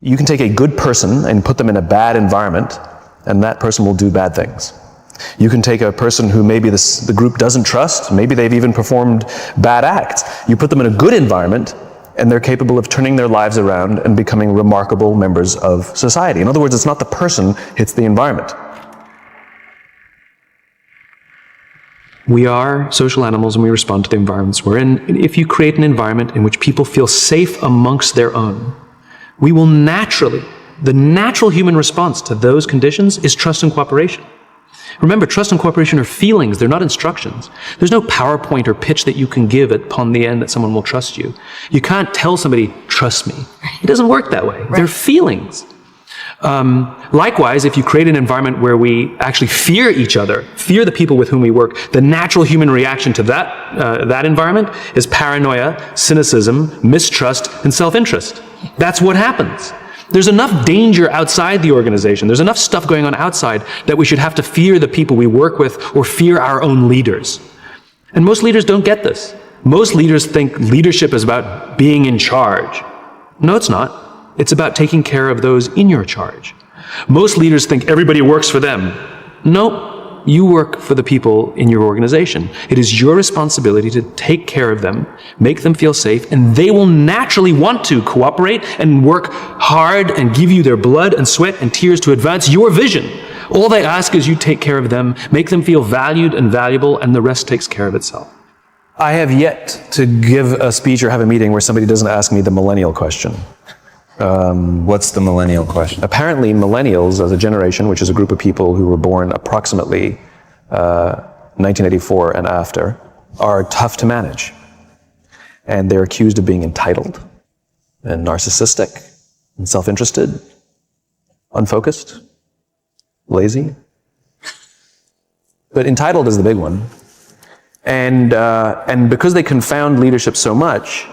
You can take a good person and put them in a bad environment, and that person will do bad things. You can take a person who maybe the group doesn't trust, maybe they've even performed bad acts. You put them in a good environment, and they're capable of turning their lives around and becoming remarkable members of society. In other words, it's not the person, it's the environment. We are social animals and we respond to the environments we're in. And if you create an environment in which people feel safe amongst their own, we will naturally, the natural human response to those conditions is trust and cooperation. Remember, trust and cooperation are feelings, they're not instructions. There's no PowerPoint or pitch that you can give upon the end that someone will trust you. You can't tell somebody, trust me. It doesn't work that way. Right. They're feelings. Likewise, if you create an environment where we actually fear each other, fear the people with whom we work, the natural human reaction to that environment is paranoia, cynicism, mistrust, and self-interest. That's what happens. There's enough danger outside the organization, there's enough stuff going on outside that we should have to fear the people we work with or fear our own leaders. And most leaders don't get this. Most leaders think leadership is about being in charge. No, it's not. It's about taking care of those in your charge. Most leaders think everybody works for them. No, you work for the people in your organization. It is your responsibility to take care of them, make them feel safe, and they will naturally want to cooperate and work hard and give you their blood and sweat and tears to advance your vision. All they ask is you take care of them, make them feel valued and valuable, and the rest takes care of itself. I have yet to give a speech or have a meeting where somebody doesn't ask me the millennial question. What's the millennial question? Apparently, millennials as a generation, which is a group of people who were born approximately 1984 and after, are tough to manage. And they're accused of being entitled and narcissistic and self-interested, unfocused, lazy. But entitled is the big one. And because they confound leadership so much,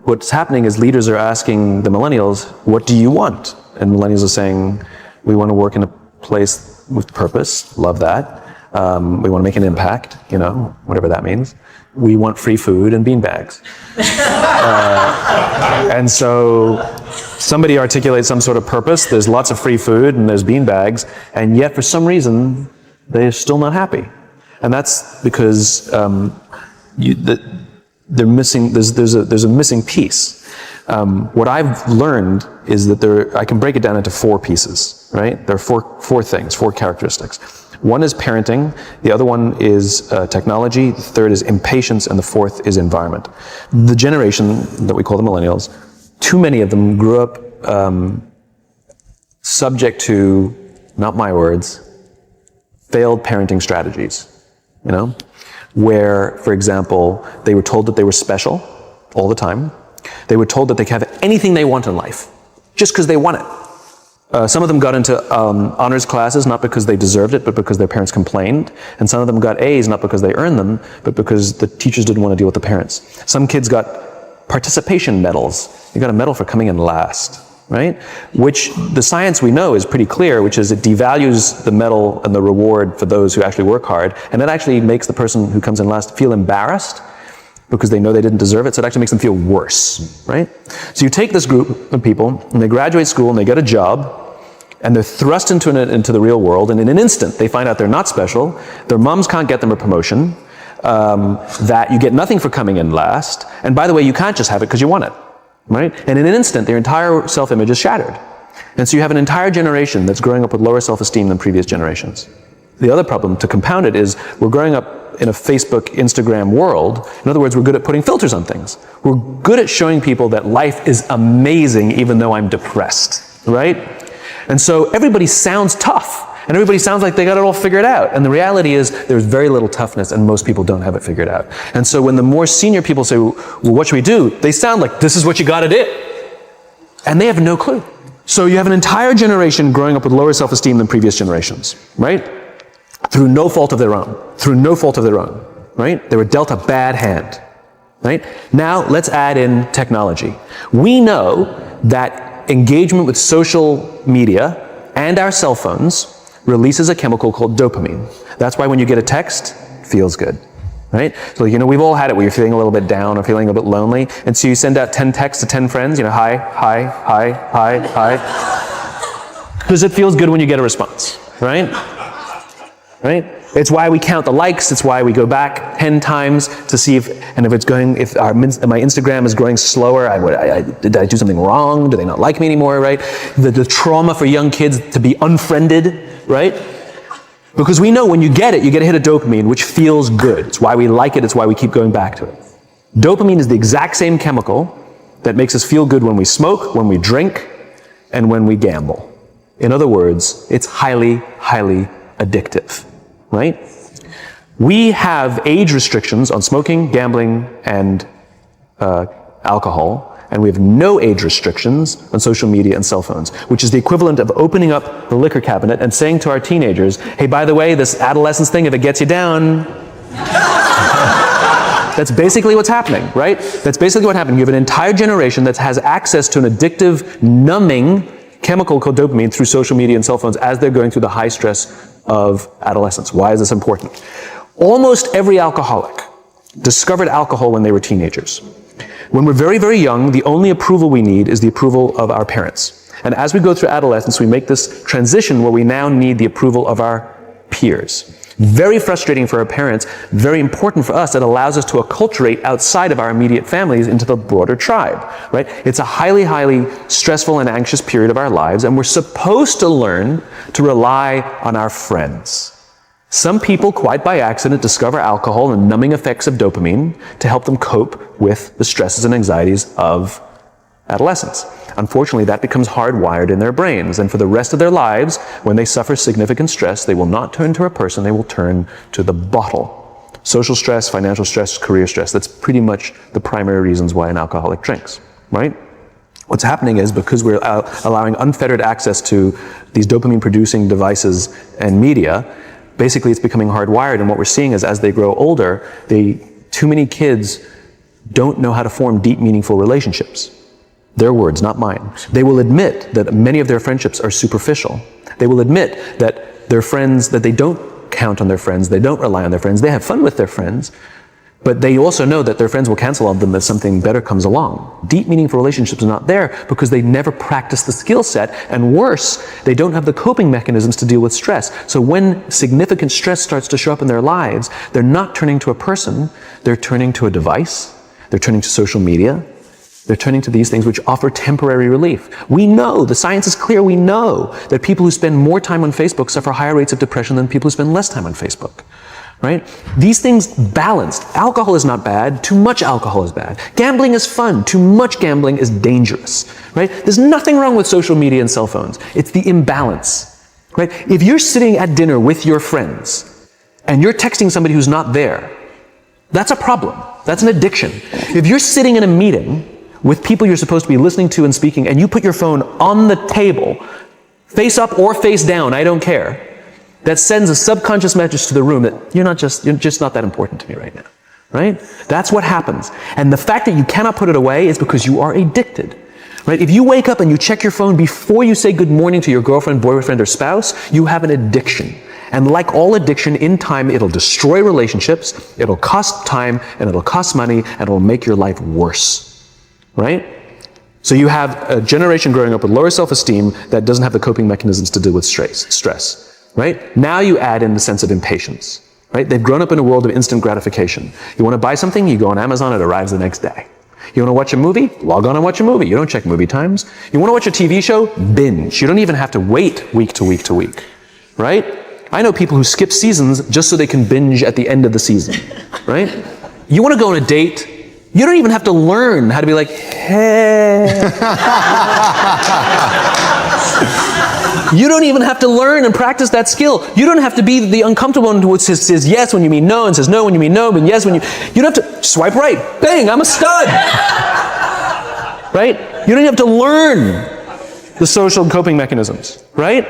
what's happening is leaders are asking the millennials, what do you want? And millennials are saying, we want to work in a place with purpose, love that. We want to make an impact, whatever that means. We want free food and beanbags. And so somebody articulates some sort of purpose, there's lots of free food and there's beanbags, and yet for some reason, they're still not happy. And that's because they're missing. There's a missing piece. What I've learned is that I can break it down into 4 pieces. Right? There are four things, 4 characteristics. One is parenting. The other one is technology. The third is impatience, and the fourth is environment. The generation that we call the millennials, too many of them grew up subject to, not my words, failed parenting strategies. Where, for example, they were told that they were special all the time. They were told that they could have anything they want in life, just because they want it. Some of them got into honors classes, not because they deserved it, but because their parents complained. And some of them got A's, not because they earned them, but because the teachers didn't want to deal with the parents. Some kids got participation medals. You got a medal for coming in last. Right? Which the science we know is pretty clear, which is it devalues the medal and the reward for those who actually work hard, and it actually makes the person who comes in last feel embarrassed because they know they didn't deserve it, so it actually makes them feel worse, right? So you take this group of people, and they graduate school, and they get a job, and they're thrust into the real world, and in an instant, they find out they're not special, their moms can't get them a promotion, that you get nothing for coming in last, and by the way, you can't just have it because you want it. Right? And in an instant, their entire self-image is shattered. And so you have an entire generation that's growing up with lower self-esteem than previous generations. The other problem, to compound it, is we're growing up in a Facebook, Instagram world. In other words, we're good at putting filters on things. We're good at showing people that life is amazing even though I'm depressed. Right? And so everybody sounds tough. And everybody sounds like they got it all figured out. And the reality is there's very little toughness and most people don't have it figured out. And so when the more senior people say, well, what should we do? They sound like, this is what you got to do. And they have no clue. So you have an entire generation growing up with lower self-esteem than previous generations, right? Through no fault of their own. Through no fault of their own, right? They were dealt a bad hand, right? Now let's add in technology. We know that engagement with social media and our cell phones releases a chemical called dopamine. That's why when you get a text, it feels good. right? So, we've all had it where you're feeling a little bit down or feeling a bit lonely, and so you send out 10 texts to 10 friends, hi, hi, hi, hi, hi, because it feels good when you get a response, right? Right? It's why we count the likes. It's why we go back 10 times to see if my Instagram is growing slower. Did I do something wrong? Do they not like me anymore? Right? The trauma for young kids to be unfriended, right? Because we know when you get a hit of dopamine, which feels good. It's why we like it. It's why we keep going back to it. Dopamine is the exact same chemical that makes us feel good when we smoke, when we drink, and when we gamble. In other words, it's highly, highly addictive. Right? We have age restrictions on smoking, gambling, and alcohol, and we have no age restrictions on social media and cell phones, which is the equivalent of opening up the liquor cabinet and saying to our teenagers, hey, by the way, this adolescence thing, if it gets you down, that's basically what's happening, right? That's basically what happened. You have an entire generation that has access to an addictive, numbing chemical called dopamine through social media and cell phones as they're going through the high stress of adolescence. Why is this important? Almost every alcoholic discovered alcohol when they were teenagers. When we're very, very young, the only approval we need is the approval of our parents. And as we go through adolescence, we make this transition where we now need the approval of our peers. Very frustrating for our parents, very important for us. It allows us to acculturate outside of our immediate families into the broader tribe, right? It's a highly, highly stressful and anxious period of our lives, and we're supposed to learn to rely on our friends. Some people, quite by accident, discover alcohol and numbing effects of dopamine to help them cope with the stresses and anxieties of adolescence. Unfortunately, that becomes hardwired in their brains, and for the rest of their lives, when they suffer significant stress, they will not turn to a person, they will turn to the bottle. Social stress, financial stress, career stress, that's pretty much the primary reasons why an alcoholic drinks, right? What's happening is because we're allowing unfettered access to these dopamine-producing devices and media, basically it's becoming hardwired, and what we're seeing is as they grow older, too many kids don't know how to form deep, meaningful relationships. Their words, not mine. They will admit that many of their friendships are superficial. They will admit that their friends, that they don't count on their friends, they don't rely on their friends, they have fun with their friends, but they also know that their friends will cancel on them if something better comes along. Deep, meaningful relationships are not there because they never practice the skill set, and worse, they don't have the coping mechanisms to deal with stress. So when significant stress starts to show up in their lives, they're not turning to a person, they're turning to a device, they're turning to social media, they're turning to these things which offer temporary relief. We know, the science is clear, we know that people who spend more time on Facebook suffer higher rates of depression than people who spend less time on Facebook, right? These things balanced. Alcohol is not bad, too much alcohol is bad. Gambling is fun, too much gambling is dangerous, right? There's nothing wrong with social media and cell phones. It's the imbalance, right? If you're sitting at dinner with your friends and you're texting somebody who's not there, that's a problem. That's an addiction. If you're sitting in a meeting with people you're supposed to be listening to and speaking, and you put your phone on the table, face up or face down, I don't care, that sends a subconscious message to the room that you're just not that important to me right now, right? That's what happens. And the fact that you cannot put it away is because you are addicted, right? If you wake up and you check your phone before you say good morning to your girlfriend, boyfriend, or spouse, you have an addiction. And like all addiction, in time, it'll destroy relationships, it'll cost time, and it'll cost money, and it'll make your life worse. Right? So you have a generation growing up with lower self-esteem that doesn't have the coping mechanisms to deal with stress, right? Now you add in the sense of impatience, right? They've grown up in a world of instant gratification. You want to buy something, you go on Amazon, it arrives the next day. You want to watch a movie? Log on and watch a movie. You don't check movie times. You want to watch a TV show? Binge. You don't even have to wait week to week to week, right? I know people who skip seasons just so they can binge at the end of the season, right? You want to go on a date? You don't even have to learn how to be like, hey. You don't even have to learn and practice that skill. You don't have to be the uncomfortable one who says yes when you mean no and says no when you mean no, but yes when you don't have to swipe right. Bang, I'm a stud. Right? You don't have to learn the social coping mechanisms, right?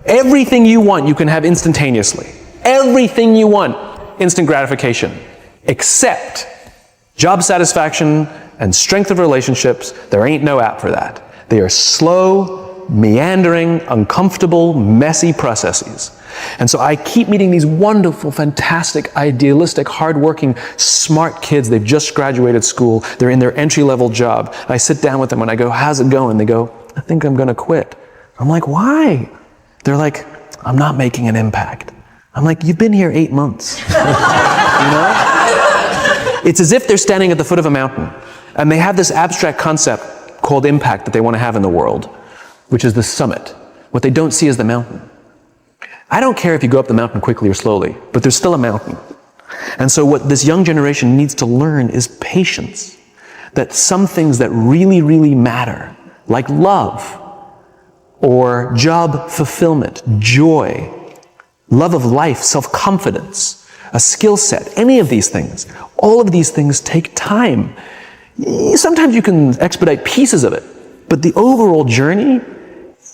Everything you want, you can have instantaneously. Everything you want, instant gratification, except job satisfaction and strength of relationships. There ain't no app for that. They are slow, meandering, uncomfortable, messy processes. And so I keep meeting these wonderful, fantastic, idealistic, hardworking, smart kids. They've just graduated school. They're in their entry-level job. I sit down with them and I go, how's it going? They go, I think I'm going to quit. I'm like, why? They're like, I'm not making an impact. I'm like, you've been here 8 months. You know? It's as if they're standing at the foot of a mountain and they have this abstract concept called impact that they want to have in the world, which is the summit. What they don't see is the mountain. I don't care if you go up the mountain quickly or slowly, but there's still a mountain. And so what this young generation needs to learn is patience. That some things that really, really matter, like love, or job fulfillment, joy, love of life, self-confidence, a skill set, any of these things, all of these things take time. Sometimes you can expedite pieces of it, but the overall journey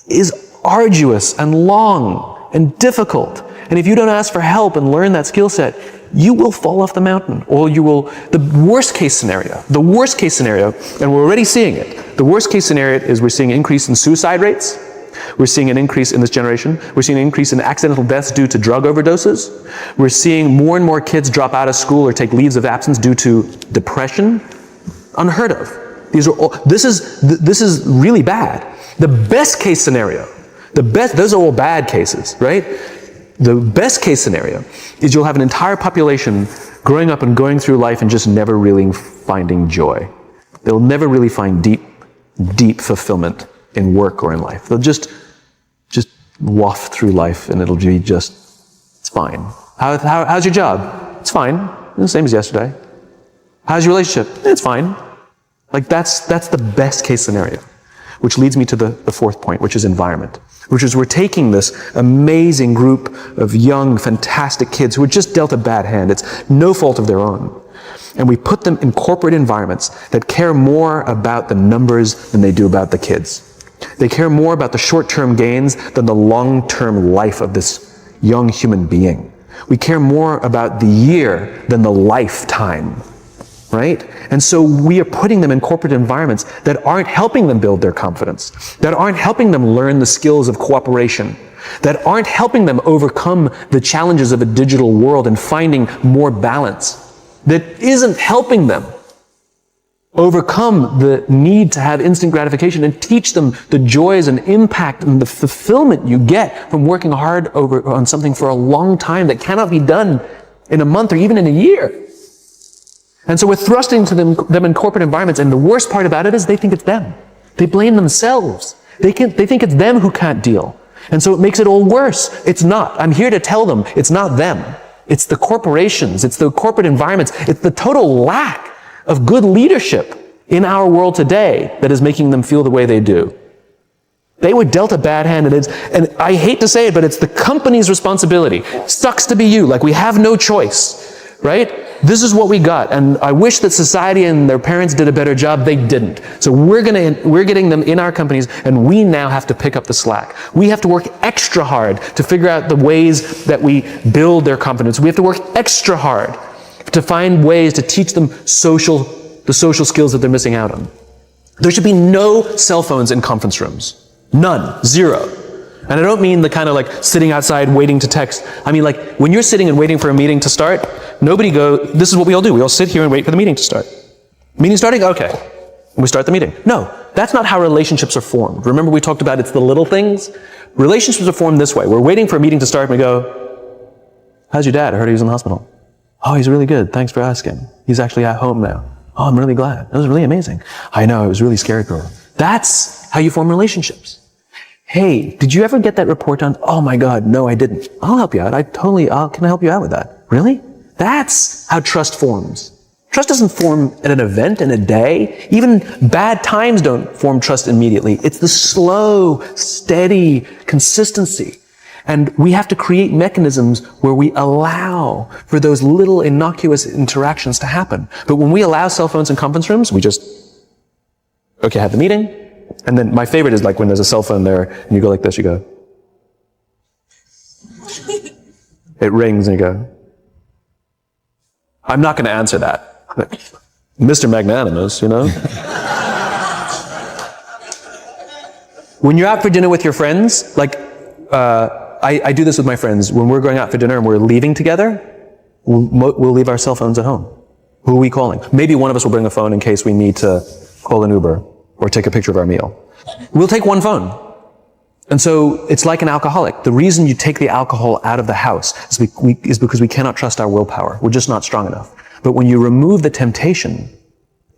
is arduous and long and difficult. And if you don't ask for help and learn that skill set, you will fall off the mountain, or you will, the worst case scenario, and we're already seeing it, the worst case scenario is we're seeing an increase in suicide rates, we're seeing an increase in this generation, we're seeing an increase in accidental deaths due to drug overdoses, we're seeing more and more kids drop out of school or take leaves of absence due to depression. Unheard of. These are all, this is really bad. The best case scenario, those are all bad cases, right? The best case scenario is you'll have an entire population growing up and going through life and just never really finding joy. They'll never really find deep fulfillment in work or in life. They'll just waft through life and it'll be just, it's fine. How's your job? It's fine. It's the same as yesterday. How's your relationship? It's fine. Like that's the best case scenario, which leads me to the fourth point, which is environment, which is we're taking this amazing group of young, fantastic kids who were just dealt a bad hand. It's no fault of their own. And we put them in corporate environments that care more about the numbers than they do about the kids. They care more about the short-term gains than the long-term life of this young human being. We care more about the year than the lifetime. Right? And so we are putting them in corporate environments that aren't helping them build their confidence, that aren't helping them learn the skills of cooperation, that aren't helping them overcome the challenges of a digital world and finding more balance, that isn't helping them overcome the need to have instant gratification and teach them the joys and impact and the fulfillment you get from working hard on something for a long time that cannot be done in a month or even in a year. And so we're thrusting to them in corporate environments, and the worst part about it is they think it's them. They blame themselves. They think it's them who can't deal. And so it makes it all worse. It's not. I'm here to tell them it's not them. It's the corporations. It's the corporate environments. It's the total lack of good leadership in our world today that is making them feel the way they do. They were dealt a bad hand, and I hate to say it, but it's the company's responsibility. Sucks to be you. Like, we have no choice, right? This is what we got, and I wish that society and their parents did a better job. They didn't. So we're getting them in our companies, and we now have to pick up the slack. We have to work extra hard to figure out the ways that we build their confidence. We have to work extra hard to find ways to teach them the social skills that they're missing out on. There should be no cell phones in conference rooms. None. Zero. And I don't mean the kind of like sitting outside waiting to text. I mean like when you're sitting and waiting for a meeting to start, this is what we all do. We all sit here and wait for the meeting to start. Meeting starting? Okay. And we start the meeting. No, that's not how relationships are formed. Remember we talked about it's the little things? Relationships are formed this way. We're waiting for a meeting to start and we go, how's your dad? I heard he was in the hospital. Oh, he's really good. Thanks for asking. He's actually at home now. Oh, I'm really glad. That was really amazing. I know, it was really scary for her. That's how you form relationships. Hey, did you ever get that report done? Oh my God, no, I didn't. I'll help you out. Can I help you out with that? Really? That's how trust forms. Trust doesn't form at an event in a day. Even bad times don't form trust immediately. It's the slow, steady consistency. And we have to create mechanisms where we allow for those little innocuous interactions to happen. But when we allow cell phones in conference rooms, we just, okay, have the meeting. And then my favorite is like when there's a cell phone there and you go like this, you go. It rings and you go. I'm not going to answer that. Like, Mr. Magnanimous, you know. When you're out for dinner with your friends, like, I do this with my friends. When we're going out for dinner and we're leaving together, we'll leave our cell phones at home. Who are we calling? Maybe one of us will bring a phone in case we need to call an Uber or take a picture of our meal. We'll take one phone. And so it's like an alcoholic. The reason you take the alcohol out of the house is because we cannot trust our willpower. We're just not strong enough. But when you remove the temptation,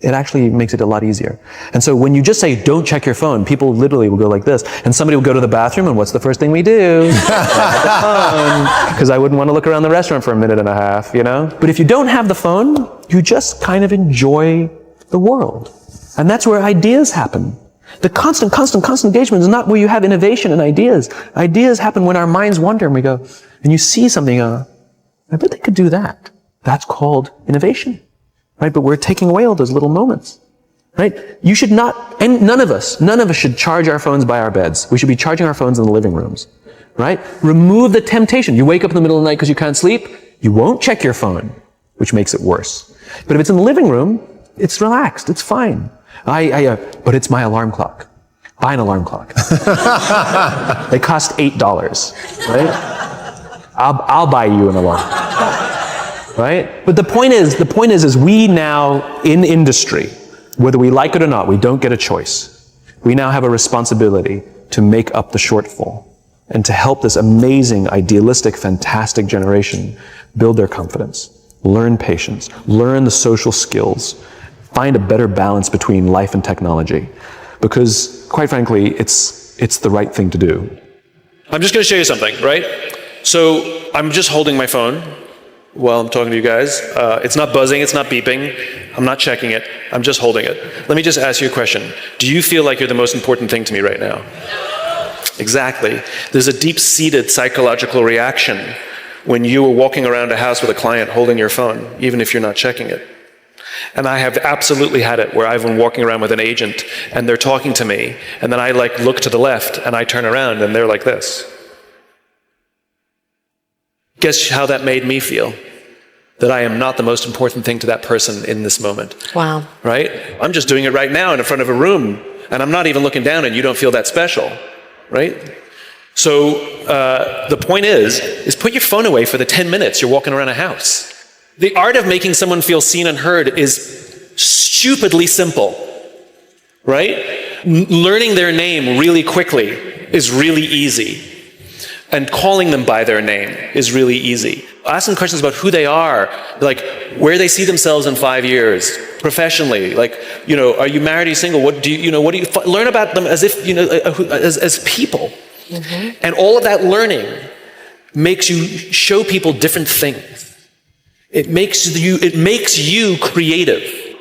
it actually makes it a lot easier. And so when you just say, don't check your phone, people literally will go like this. And somebody will go to the bathroom, and what's the first thing we do? Because I wouldn't want to look around the restaurant for a minute and a half, you know? But if you don't have the phone, you just kind of enjoy the world. And that's where ideas happen. The constant engagement is not where you have innovation and ideas. Ideas happen when our minds wander and we go, and you see something, I bet they could do that. That's called innovation. Right? But we're taking away all those little moments. Right? You should not, and none of us should charge our phones by our beds. We should be charging our phones in the living rooms. Right? Remove the temptation. You wake up in the middle of the night because you can't sleep, you won't check your phone, which makes it worse. But if it's in the living room, it's relaxed, it's fine. But it's my alarm clock. Buy an alarm clock. They cost $8, right? I'll buy you an alarm. Right? But the point is we now, in industry, whether we like it or not, we don't get a choice. We now have a responsibility to make up the shortfall and to help this amazing, idealistic, fantastic generation build their confidence, learn patience, learn the social skills, find a better balance between life and technology. Because, quite frankly, it's the right thing to do. I'm just going to show you something, right? So I'm just holding my phone while I'm talking to you guys. It's not buzzing, it's not beeping. I'm not checking it, I'm just holding it. Let me just ask you a question. Do you feel like you're the most important thing to me right now? Exactly. There's a deep-seated psychological reaction when you are walking around a house with a client holding your phone, even if you're not checking it. And I have absolutely had it where I've been walking around with an agent and they're talking to me, and then I look to the left and I turn around and they're like this. Guess how that made me feel? That I am not the most important thing to that person in this moment. Wow. Right? I'm just doing it right now in front of a room, and I'm not even looking down, and you don't feel that special. Right? So the point is put your phone away for the 10 minutes you're walking around a house. The art of making someone feel seen and heard is stupidly simple. Right? Learning their name really quickly is really easy. And calling them by their name is really easy. Asking questions about who they are, like where they see themselves in 5 years, professionally, like, are you married, are you single, learn about them as if, as people. Mm-hmm. And all of that learning makes you show people different things. It makes you creative.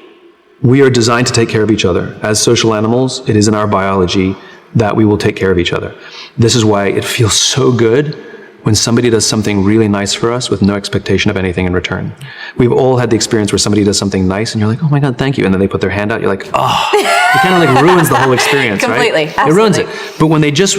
We are designed to take care of each other. As social animals, it is in our biology that we will take care of each other. This is why it feels so good when somebody does something really nice for us with no expectation of anything in return. We've all had the experience where somebody does something nice and you're like, oh my God, thank you. And then they put their hand out, you're like, oh, it kind of ruins the whole experience, Completely, right? Absolutely. It ruins it. But when they just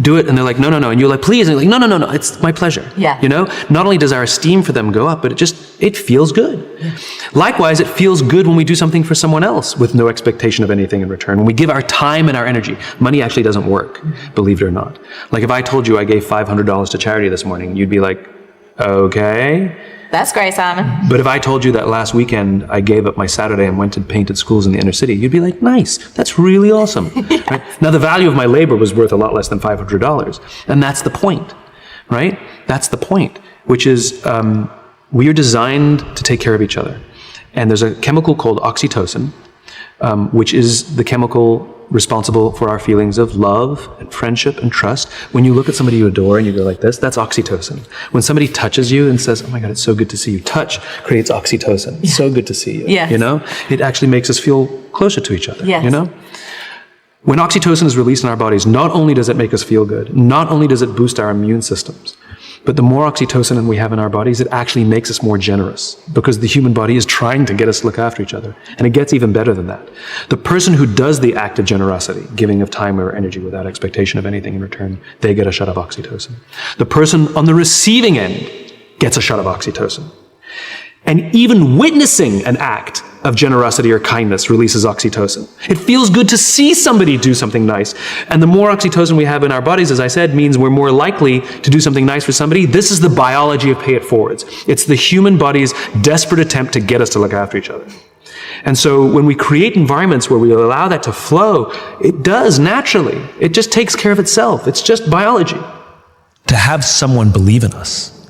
do it and they're like, no. And you're like, please. And you're like, no, it's my pleasure. Yeah. Not only does our esteem for them go up, but it feels good. Yeah. Likewise, it feels good when we do something for someone else with no expectation of anything in return. When we give our time and our energy. Money actually doesn't work, believe it or not. Like if I told you I gave $500 to charity this morning, you'd be like, okay. That's great, Simon. But if I told you that last weekend I gave up my Saturday and went and painted schools in the inner city, you'd be like, nice, that's really awesome. Yeah. Right? Now the value of my labor was worth a lot less than $500. And that's the point, right? That's the point, which is we are designed to take care of each other. And there's a chemical called oxytocin, which is the chemical responsible for our feelings of love and friendship and trust. When you look at somebody you adore and you go like this, that's oxytocin. When somebody touches you and says, oh my God, it's so good to see you. Touch creates oxytocin. It's so good to see you. Yes. It actually makes us feel closer to each other. Yes. When oxytocin is released in our bodies, not only does it make us feel good, not only does it boost our immune systems, but the more oxytocin we have in our bodies, it actually makes us more generous because the human body is trying to get us to look after each other. And it gets even better than that. The person who does the act of generosity, giving of time or energy without expectation of anything in return, they get a shot of oxytocin. The person on the receiving end gets a shot of oxytocin. And even witnessing an act of generosity or kindness releases oxytocin. It feels good to see somebody do something nice. And the more oxytocin we have in our bodies, as I said, means we're more likely to do something nice for somebody. This is the biology of pay it forwards. It's the human body's desperate attempt to get us to look after each other. And so when we create environments where we allow that to flow, it does naturally. It just takes care of itself. It's just biology. To have someone believe in us,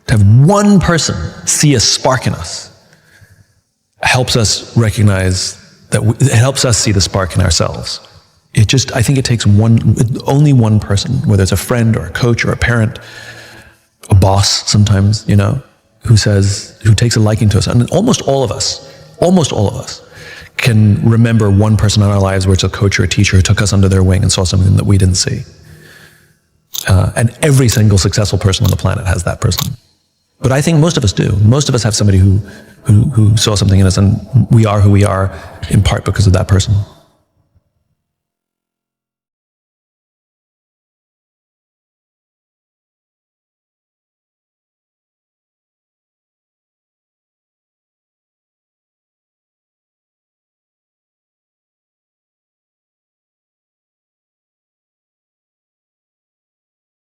to have one person see a spark in us, helps us recognize that it helps us see the spark in ourselves. I think it takes only one person, whether it's a friend or a coach or a parent, a boss sometimes, who takes a liking to us. And almost all of us can remember one person in our lives where it's a coach or a teacher who took us under their wing and saw something that we didn't see. And every single successful person on the planet has that person. But I think most of us do. Most of us have somebody who saw something in us, and we are who we are in part because of that person.